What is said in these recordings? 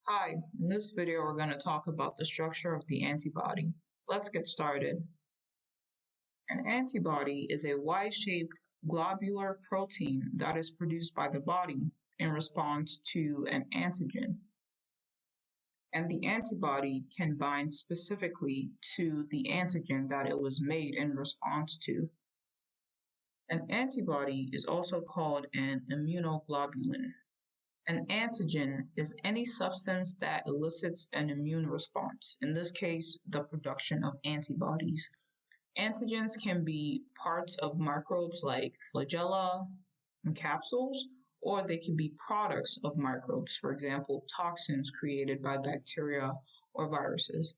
Hi, in this video we're going to talk about the structure of the antibody. Let's get started. An antibody is a Y-shaped globular protein that is produced by the body in response to an antigen. And the antibody can bind specifically to the antigen that it was made in response to. An antibody is also called an immunoglobulin. An antigen is any substance that elicits an immune response, in this case, the production of antibodies. Antigens can be parts of microbes like flagella and capsules, or they can be products of microbes, for example, toxins created by bacteria or viruses.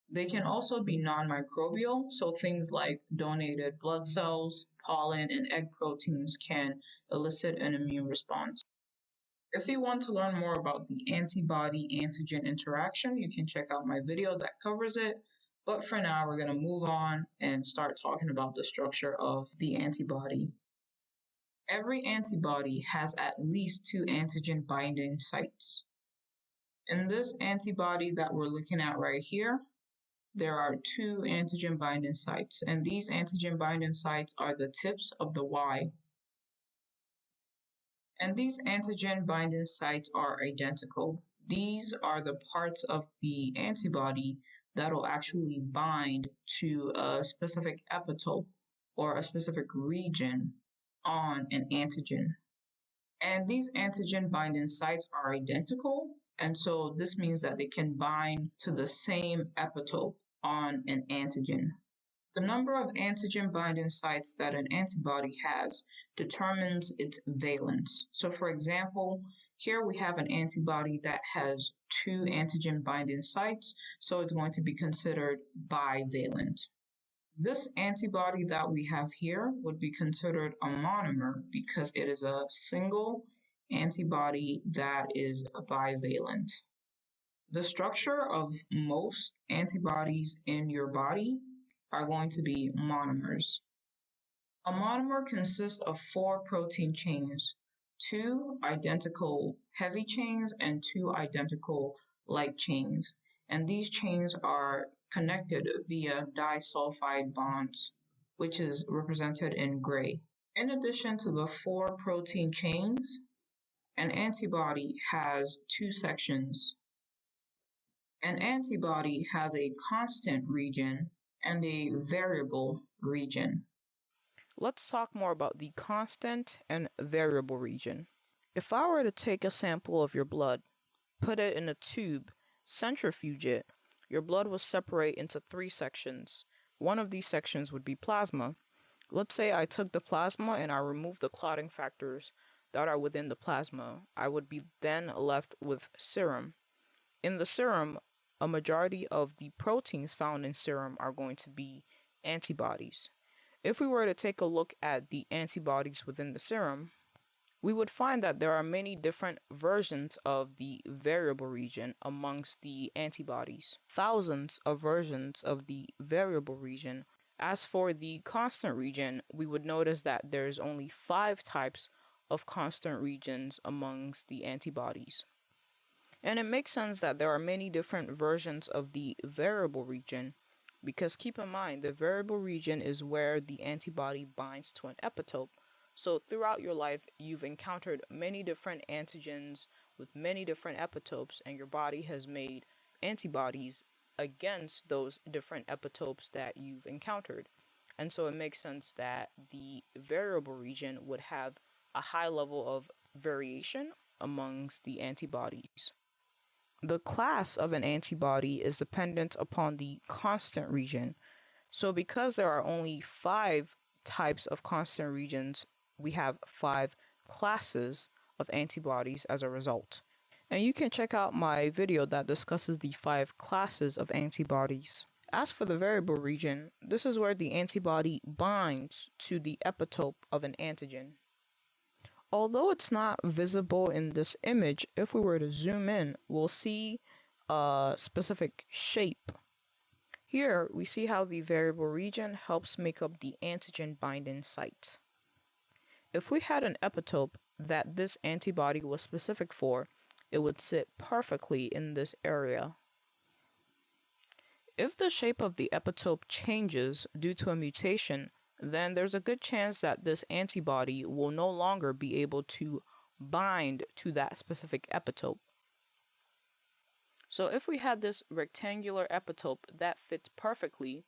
They can also be non-microbial, so things like donated blood cells, pollen, and egg proteins can elicit an immune response. If you want to learn more about the antibody-antigen interaction, you can check out my video that covers it. But for now, we're going to move on and start talking about the structure of the antibody. Every antibody has at least two antigen binding sites. In this antibody that we're looking at right here, there are two antigen binding sites, and these antigen binding sites are the tips of the Y. And these antigen binding sites are identical. These are the parts of the antibody that will actually bind to a specific epitope or a specific region on an antigen. And these antigen binding sites are identical, and so this means that they can bind to the same epitope on an antigen. The number of antigen binding sites that an antibody has determines its valence. So for example, here we have an antibody that has two antigen binding sites, so it's going to be considered bivalent. This antibody that we have here would be considered a monomer because it is a single antibody that is bivalent. The structure of most antibodies in your body are going to be monomers. A monomer consists of four protein chains, two identical heavy chains and two identical light chains. And these chains are connected via disulfide bonds, which is represented in gray. In addition to the four protein chains, an antibody has two sections. An antibody has a constant region and a variable region. Let's talk more about the constant and variable region. If I were to take a sample of your blood, put it in a tube, centrifuge it, your blood will separate into three sections. One of these sections would be plasma. Let's say I took the plasma and I removed the clotting factors that are within the plasma. I would be then left with serum. In the serum, a majority of the proteins found in serum are going to be antibodies. If we were to take a look at the antibodies within the serum, we would find that there are many different versions of the variable region amongst the antibodies, thousands of versions of the variable region. As for the constant region, we would notice that there's only 5 types of constant regions amongst the antibodies. And it makes sense that there are many different versions of the variable region because keep in mind the variable region is where the antibody binds to an epitope. So throughout your life, you've encountered many different antigens with many different epitopes, and your body has made antibodies against those different epitopes that you've encountered. And so it makes sense that the variable region would have a high level of variation amongst the antibodies. The class of an antibody is dependent upon the constant region. So because there are only 5 types of constant regions, we have 5 classes of antibodies as a result. And you can check out my video that discusses the 5 classes of antibodies. As for the variable region, this is where the antibody binds to the epitope of an antigen. Although it's not visible in this image, if we were to zoom in, we'll see a specific shape. Here, we see how the variable region helps make up the antigen binding site. If we had an epitope that this antibody was specific for, it would sit perfectly in this area. If the shape of the epitope changes due to a mutation, then there's a good chance that this antibody will no longer be able to bind to that specific epitope. So if we had this rectangular epitope that fits perfectly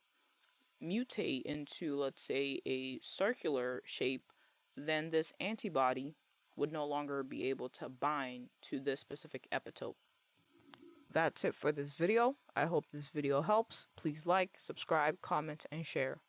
mutate into, let's say, a circular shape, then this antibody would no longer be able to bind to this specific epitope. That's it for this video. I hope this video helps. Please like, subscribe, comment, and share.